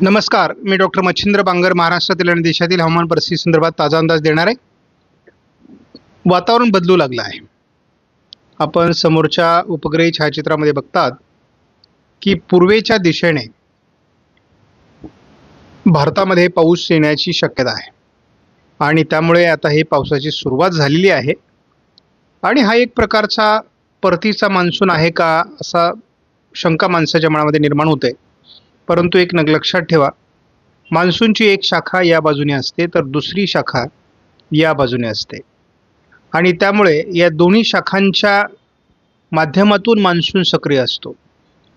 नमस्कार, मी डॉक्टर मच्छिंद्र बांगर महाराष्ट्रातील आणि देशातील हवामान परिस्थिती संदर्भात ताजा अंदाज देणार आहे. वातावरण बदलू लागलं आहे. आपण समोरच्या उपग्रही छायाचित्रामध्ये बघतात की पूर्वेच्या दिशेने भारतामध्ये पाऊस येण्याची शक्यता आहे आणि त्यामुळे आता हे पावसाची सुरुवात झालेली आहे आणि हा एक प्रकारचा परतीचा मान्सून आहे का असा शंका माणसाच्या मनामध्ये निर्माण होते. परंतु एक लक्षात ठेवा, मान्सूनची एक शाखा या बाजूने असते तर दुसरी शाखा या बाजूने असते आणि त्यामुळे या दोन्ही शाखांच्या माध्यमातून मान्सून सक्रिय असतो.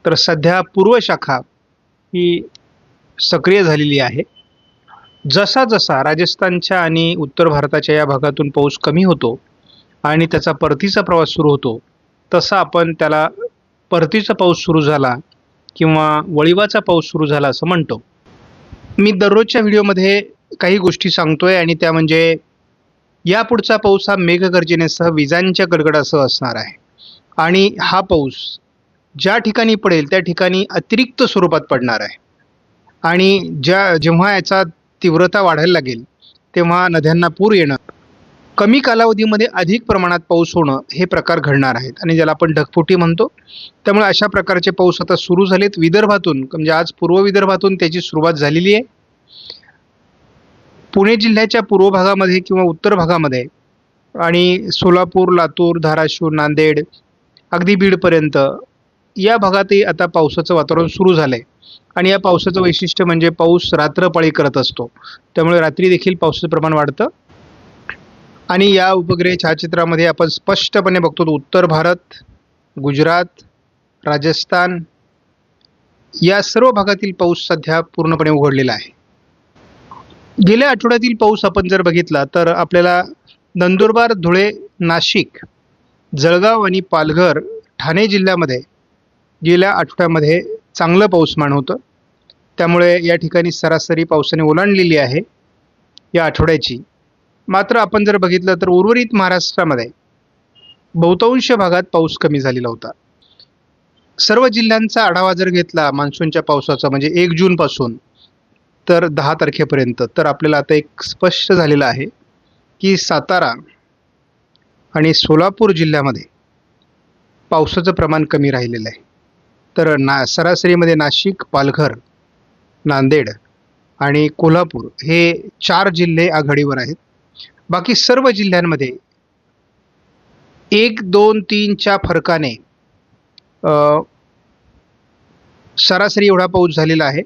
तर सध्या पूर्व शाखा ही सक्रिय झालेली आहे. जसा जसा राजस्थानच्या आणि उत्तर भारताच्या या भागातून पाऊस कमी होतो आणि त्याचा परतीचा प्रवास सुरू होतो तसा आपण त्याला परतीचा पाऊस सुरू झाला किंवा वळिवाचा पाऊस सुरू झाला असं म्हणतो. मी दररोजच्या व्हिडिओमध्ये काही गोष्टी सांगतोय आणि त्या म्हणजे यापुढचा पाऊस हा मेघगर्जनेसह विजांच्या गडगडासह असणार आहे आणि हा पाऊस ज्या ठिकाणी पडेल त्या ठिकाणी अतिरिक्त स्वरूपात पडणार आहे आणि जेव्हा याचा तीव्रता वाढायला लागेल तेव्हा नद्यांना पूर येणं, कमी कालावधीमध्ये अधिक प्रमाणात पाऊस होणं हे प्रकार घडणार आहेत आणि ज्याला आपण ढगफुटी म्हणतो. त्यामुळे अशा प्रकारचे पाऊस आता सुरू झालेत विदर्भातून, म्हणजे आज पूर्व विदर्भातून त्याची सुरुवात झालेली आहे. पुणे जिल्ह्याच्या पूर्व भागामध्ये किंवा उत्तर भागामध्ये आणि सोलापूर, लातूर, धाराशिव, नांदेड अगदी बीडपर्यंत या भागातही आता पावसाचं वातावरण सुरू झालं आहे आणि या पावसाचं वैशिष्ट्य म्हणजे पाऊस रात्रपाळी करत असतो. त्यामुळे रात्री देखील पावसाचं प्रमाण वाढतं आणि या उपग्रह छायाचित्रामध्ये आपण स्पष्टपणे बघतो उत्तर भारत, गुजरात, राजस्थान या सर्व भागातील पाऊस सध्या पूर्णपणे उघडलेला आहे. गेल्या आठवड्यातील पाऊस आपण जर बघितला तर आपल्याला नंदुरबार, धुळे, नाशिक, जळगाव आणि पालघर, ठाणे जिल्ह्यामध्ये गेल्या आठवड्यामध्ये चांगलं पाऊसमान होतं. त्यामुळे या ठिकाणी सरासरी पावसाने ओलांडलेली आहे या आठवड्याची. मात्र आपण जर बघितलं तर उर्वरित महाराष्ट्रामध्ये बहुतांश भागात पाऊस कमी झालेला होता. सर्व जिल्ह्यांचा आढावा जर घेतला मान्सूनच्या पावसाचा म्हणजे 1 जूनपासून तर 10 तारखेपर्यंत, तर आपल्याला आता एक स्पष्ट झालेलं आहे की सातारा आणि सोलापूर जिल्ह्यामध्ये पावसाचं प्रमाण कमी राहिलेलं आहे. तर सरासरीमध्ये नाशिक, पालघर, नांदेड आणि कोल्हापूर हे 4 जिल्हे आघाडीवर आहेत. बाकी सर्व जिल्ह्यांमध्ये 1, 2, 3च्या फरकाने सरासरी एवढा पाऊस झालेला आहे.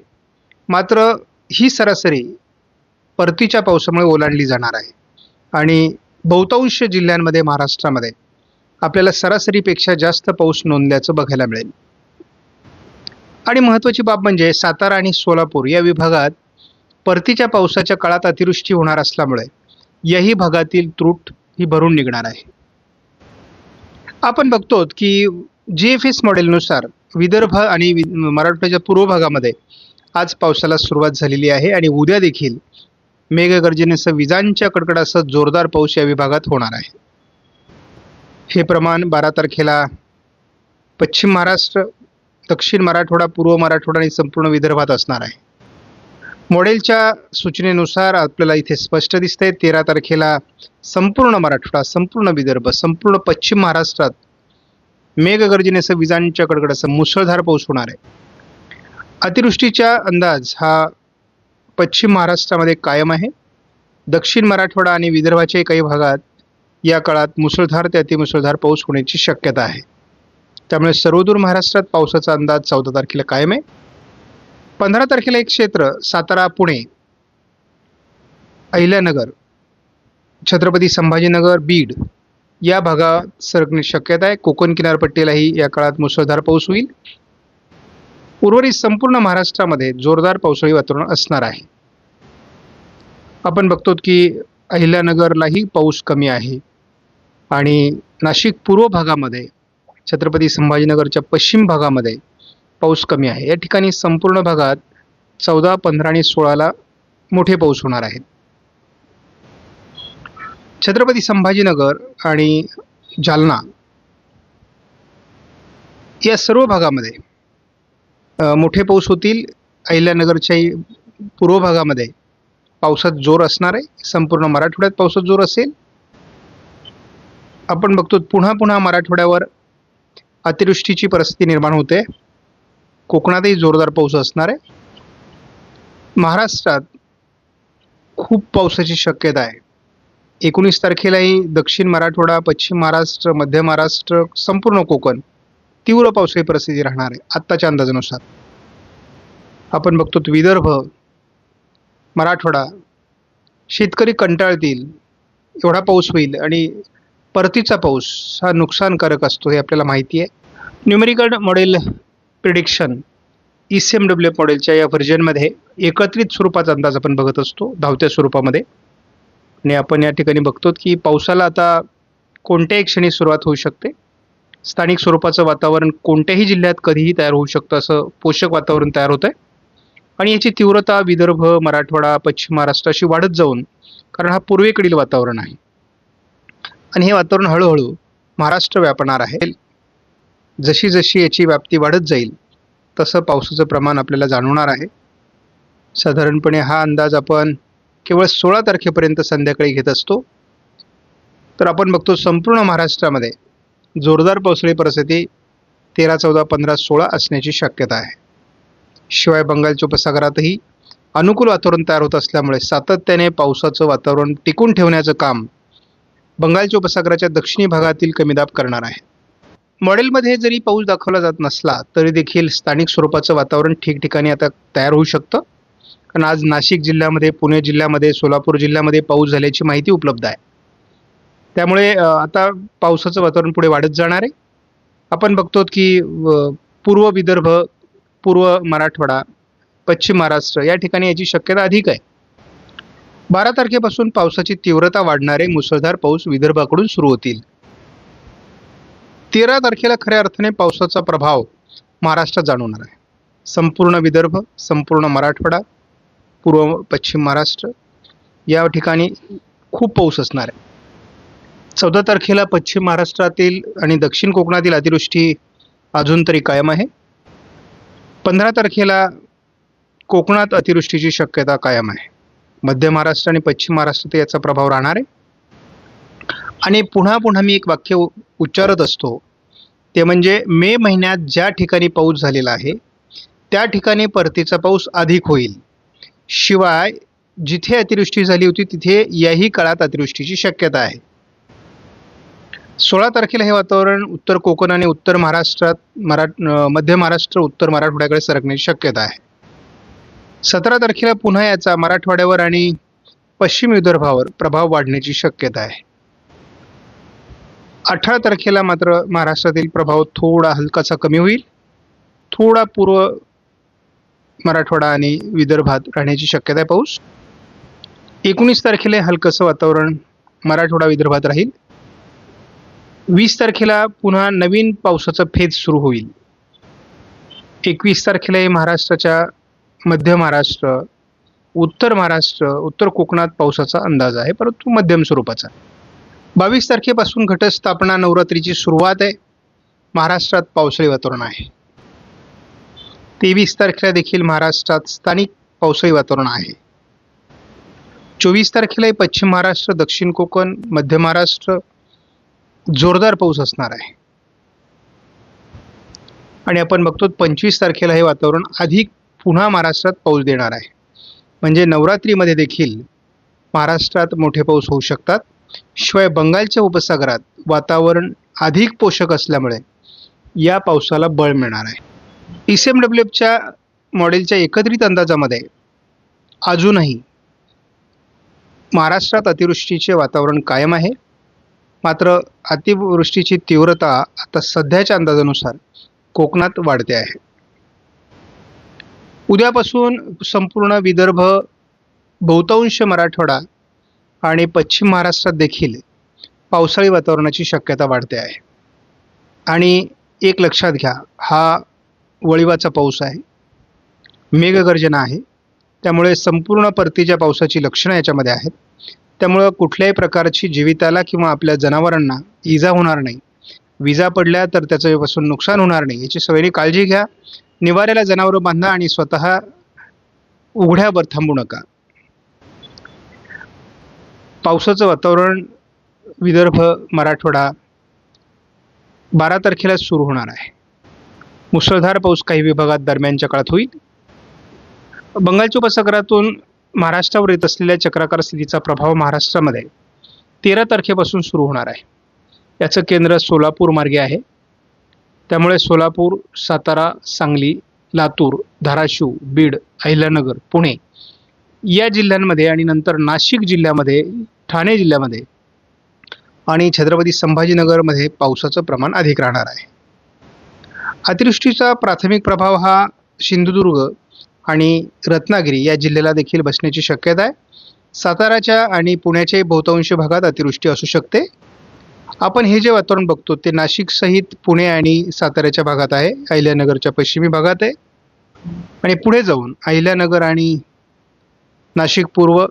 मात्र ही सरासरी परतीच्या पावसामुळे ओलांडली जाणार आहे आणि बहुतांश जिल्ह्यांमध्ये महाराष्ट्रामध्ये आपल्याला सरासरीपेक्षा जास्त पाऊस नोंदल्याचं बघायला मिळेल. आणि महत्त्वाची बाब म्हणजे सातारा आणि सोलापूर या विभागात परतीच्या पावसाच्या काळात अतिवृष्टी होणार असल्यामुळे याही भागातील त्रूट ही भरून निघणार आहे. आपण बघतो की GFS मॉडेलनुसार विदर्भ आणि मराठवाड्याच्या पूर्व भागामध्ये आज पावसाला सुरुवात झालेली आहे आणि उद्या देखील मेघगर्जनेसह विजांच्या कडकडासह जोरदार पाऊस या विभागात होणार आहे. हे प्रमाण 12 तारखेला पश्चिम महाराष्ट्र, दक्षिण मराठवाडा, पूर्व मराठवाडा आणि संपूर्ण विदर्भात असणार आहे. मॉडेलच्या सूचनेनुसार आपल्याला इथे स्पष्ट दिसतंय 13 तारखेला संपूर्ण मराठवाडा, संपूर्ण विदर्भ, संपूर्ण पश्चिम महाराष्ट्रात मेघगर्जनेसह विजांच्या कडकडासह मुसळधार पाऊस होणार आहे. अतिवृष्टीचा अंदाज हा पश्चिम महाराष्ट्रामध्ये कायम आहे. दक्षिण मराठवाडा आणि विदर्भाच्या काही भागात या काळात मुसळधार ते अतिमुसळधार पाऊस होण्याची शक्यता आहे. त्यामुळे सर्वदूर महाराष्ट्रात पावसाचा अंदाज 14 तारखेला कायम आहे. 15 तारखेला एक क्षेत्र सातारा, पुणे, अहिल्यानगर, छत्रपती संभाजीनगर, बीड या भागात सरकण्याची शक्यता आहे. कोकण किनारपट्टीलाही या काळात मुसळधार पाऊस होईल. उर्वरित संपूर्ण महाराष्ट्रामध्ये जोरदार पावसाळी वातावरण असणार आहे. आपण बघतो की अहिल्यानगरलाही पाऊस कमी आहे आणि नाशिक पूर्व भागामध्ये, छत्रपती संभाजीनगरच्या पश्चिम भागामध्ये पाऊस कमी आहे. या ठिकाणी संपूर्ण भागात 14, 15 आणि 16ला मोठे पाऊस होणार आहेत. छत्रपती संभाजीनगर आणि जालना या सर्व भागामध्ये मोठे पाऊस होतील अहिल्यानगरच्याही पूर्व भागामध्ये पावसात जोर असणार आहे. संपूर्ण मराठवाड्यात पावसात जोर असेल. आपण बघतो पुन्हा पुन्हा मराठवाड्यावर अतिवृष्टीची परिस्थिती निर्माण होते. कोकणातही जोरदार पाऊस असणार आहे. महाराष्ट्रात खूप पावसाची शक्यता आहे. 19 तारखेलाही दक्षिण मराठवाडा, पश्चिम महाराष्ट्र, मध्य महाराष्ट्र, संपूर्ण कोकण तीव्र पावसाची परिस्थिती राहणार आहे आत्ताच्या अंदाजानुसार. आपण बघतो विदर्भ, मराठवाडा, शेतकरी कंटाळतील एवढा पाऊस होईल आणि परतीचा पाऊस हा नुकसानकारक असतो हे आपल्याला माहिती आहे. न्यूमेरिकल मॉडेल प्रिडिक्शन ECMWF मॉडेलच्या या व्हर्जनमध्ये एकत्रित स्वरूपाचा अंदाज आपण बघत असतो धावत्या स्वरूपामध्ये. आणि आपण या ठिकाणी बघतो की पावसाला आता कोणत्याही क्षणी सुरुवात होऊ शकते. स्थानिक स्वरूपाचं वातावरण कोणत्याही जिल्ह्यात कधीही तयार होऊ शकतं असं पोषक वातावरण तयार होतं आहे. आणि याची तीव्रता विदर्भ, मराठवाडा, पश्चिम महाराष्ट्र अशी वाढत जाऊन, कारण हा पूर्वेकडील वातावरण आहे आणि हे वातावरण हळूहळू महाराष्ट्र व्यापणार आहे. जशी जशी याची व्याप्ती वाढत जाईल तसं पावसाचं प्रमाण आपल्याला जाणवणार आहे. साधारणपणे हा अंदाज आपण केवळ 16 तारखेपर्यंत संध्याकाळी घेत असतो. तर आपण बघतो संपूर्ण महाराष्ट्रामध्ये जोरदार पावसाळी परिस्थिती 13, 14, 15, 16 असण्याची शक्यता आहे. शिवाय बंगालच्या उपसागरातही अनुकूल वातावरण तयार होत असल्यामुळे सातत्याने पावसाचं वातावरण टिकून ठेवण्याचं काम बंगालच्या उपसागराच्या दक्षिणी भागातील कमी दाब करणार आहे. मॉडेलमध्ये जरी पाऊस दाखवला जात नसला तरी देखील स्थानिक स्वरूपाचं वातावरण ठिकठिकाणी आता तयार होऊ शकतं. कारण आज नाशिक जिल्ह्यामध्ये, पुणे जिल्ह्यामध्ये, सोलापूर जिल्ह्यामध्ये पाऊस झाल्याची माहिती उपलब्ध आहे. त्यामुळे आता पावसाचं वातावरण पुढे वाढत जाणार आहे. आपण बघतो की पूर्व विदर्भ, पूर्व मराठवाडा, पश्चिम महाराष्ट्र या ठिकाणी याची शक्यता अधिक आहे. 12 तारखेपासून पावसाची तीव्रता वाढणारे मुसळधार पाऊस विदर्भाकडून सुरू होतील. 13 तारखेला खऱ्या अर्थाने पावसाचा प्रभाव महाराष्ट्रात जाणवणार आहे. संपूर्ण विदर्भ, संपूर्ण मराठवाडा, पूर्व पश्चिम महाराष्ट्र या ठिकाणी खूप पाऊस असणार आहे. 14 तारखेला पश्चिम महाराष्ट्रातील आणि दक्षिण कोकणातील अतिवृष्टी अजून तरी कायम आहे. 15 तारखेला कोकणात अतिवृष्टीची शक्यता कायम आहे. मध्य महाराष्ट्र आणि पश्चिम महाराष्ट्रात याचा प्रभाव राहणार आहे. आणि पुन्हा पुन्हा मी एक वाक्य उच्चारत असतो ते म्हणजे मे महिन्यात ज्या ठिकाणी पाऊस झालेला आहे त्या ठिकाणी परतीचा पाऊस अधिक होईल. शिवाय जिथे अतिवृष्टी झाली होती तिथे याही काळात अतिवृष्टीची शक्यता आहे. 16 तारखेला हे वातावरण उत्तर कोकण आणि उत्तर महाराष्ट्रात, मध्य महाराष्ट्र, उत्तर मराठवाड्याकडे सरकण्याची शक्यता आहे. 17 तारखेला पुन्हा याचा मराठवाड्यावर आणि पश्चिम विदर्भावर प्रभाव वाढण्याची शक्यता आहे. 18 तारखेला मात्र महाराष्ट्रातील प्रभाव थोडा हलकासा कमी होईल. थोडा पूर्व मराठवाडा आणि विदर्भात राहण्याची शक्यता आहे पाऊस. 19 तारखेला हलकंसं वातावरण मराठवाडा विदर्भात राहील. 20 तारखेला पुन्हा नवीन पावसाचा फेज सुरू होईल. 21 तारखेला महाराष्ट्राच्या मध्य महाराष्ट्र, उत्तर महाराष्ट्र, उत्तर कोकणात पावसाचा अंदाज आहे, परंतु मध्यम स्वरूपाचा. 22 तारखेपासून घटस्थापना नवरात्रीची सुरुवात आहे. महाराष्ट्रात पावसाळी वातावरण आहे. 23 तारखेला देखील महाराष्ट्रात स्थानिक पावसाळी वातावरण आहे. 24 तारखेला पश्चिम महाराष्ट्र, दक्षिण कोकण, मध्य महाराष्ट्र जोरदार पाऊस असणार आहे. आणि आपण बघतो 25 तारखेला हे वातावरण अधिक पुन्हा महाराष्ट्रात पाऊस देणार आहे. म्हणजे नवरात्रीमध्ये देखील महाराष्ट्रात मोठे पाऊस होऊ शकतात. शिवाय बंगालच्या उपसागरात वातावरण अधिक पोषक असल्यामुळे या पावसाला बळ मिळणार आहे. ECMWFच्या मॉडेलच्या एकत्रित अंदाजामध्ये अजूनही महाराष्ट्रात अतिवृष्टीचे वातावरण कायम आहे. मात्र अतिवृष्टीची तीव्रता आता सध्याच्या अंदाजानुसार कोकणात वाढते आहे. उद्यापासून संपूर्ण विदर्भ, बहुतांश मराठवाडा आणि पश्चिम महाराष्ट्रात देखील पावसाळी वातावरणाची शक्यता वाढते आहे. आणि एक लक्षात घ्या, हा वळिवाचा पाऊस आहे, मेघगर्जना आहे. त्यामुळे संपूर्ण परतीच्या पावसाची लक्षणं याच्यामध्ये आहेत. त्यामुळं कुठल्याही प्रकारची जीविताला किंवा आपल्या जनावरांना इजा होणार नाही. विजा पडल्या तर त्याच्यापासून नुकसान होणार नाही याची सगळ्यांनी काळजी घ्या. निवाऱ्याला जनावरं बांधा आणि स्वतः उघड्यावर थांबू नका. पावसाचं वातावरण विदर्भ, मराठवाडा 12 तारखेला सुरू होणार आहे. मुसळधार पाऊस काही विभागात दरम्यानच्या काळात होईल. बंगालच्या उपसागरातून महाराष्ट्रावर येत असलेल्या चक्राकार स्थितीचा प्रभाव महाराष्ट्रामध्ये 13 तारखेपासून सुरू होणार आहे. याचं केंद्र सोलापूर मार्गे आहे. त्यामुळे सोलापूर, सातारा, सांगली, लातूर, धाराशिव, बीड, अहिल्यानगर, पुणे या जिल्ह्यांमध्ये आणि नंतर नाशिक जिल्ह्यामध्ये, ठाणे जिल्ह्यामध्ये आणि छत्रपती संभाजीनगरमध्ये पावसाचं प्रमाण अधिक राहणार आहे. अतिवृष्टीचा प्राथमिक प्रभाव हा सिंधुदुर्ग आणि रत्नागिरी या जिल्ह्याला देखील बसण्याची शक्यता आहे. साताराच्या आणि पुण्याच्या बहुतांश भागात अतिवृष्टी असू शकते. आपण हे जे वातावरण बघतो ते नाशिक सहित पुणे आणि साताऱ्याच्या भागात आहे, अहिल्यानगरच्या पश्चिमी भागात आहे. आणि पुढे जाऊन अहिल्यानगर आणि नाशिक पूर्व,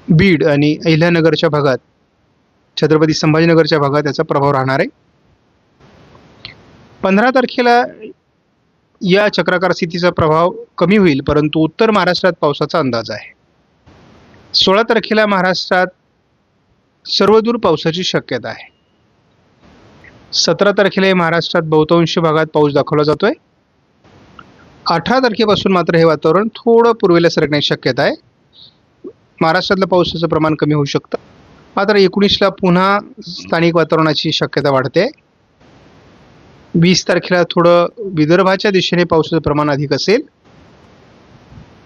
बीड आणि अहिल्यानगरच्या भागात, छत्रपती संभाजीनगरच्या भागात याचा प्रभाव राहणार आहे. 15 तारखेला या चक्राकार स्थितीचा प्रभाव कमी होईल, परंतु उत्तर महाराष्ट्रात पावसाचा अंदाज आहे. 16 तारखेला महाराष्ट्रात सर्वदूर पावसाची शक्यता आहे. 17 तारखेला महाराष्ट्रात बहुतांश भागात पाऊस दाखवला जातोय. 18 तारखेपासून मात्र हे वातावरण थोडं पूर्वेला सरकण्याची शक्यता आहे. महाराष्ट्रातलं पावसाचं प्रमाण कमी होऊ शकतं. मात्र 19ला पुन्हा स्थानिक वातावरणाची शक्यता वाढते. 20 तारखेला थोडं विदर्भाच्या दिशेने पावसाचं प्रमाण अधिक असेल.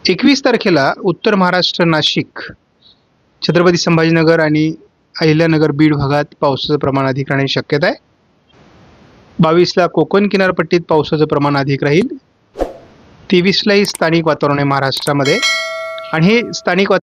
21 तारखेला उत्तर महाराष्ट्र, नाशिक, छत्रपती संभाजीनगर आणि अहिल्यानगर, बीड भागात पावसाचं प्रमाण अधिक राहण्याची शक्यता आहे. 22ला कोकण किनारपट्टीत पावसाचं प्रमाण अधिक राहील. 23लाही स्थानिक वातावरण आहे महाराष्ट्रामध्ये आणि हे स्थानिक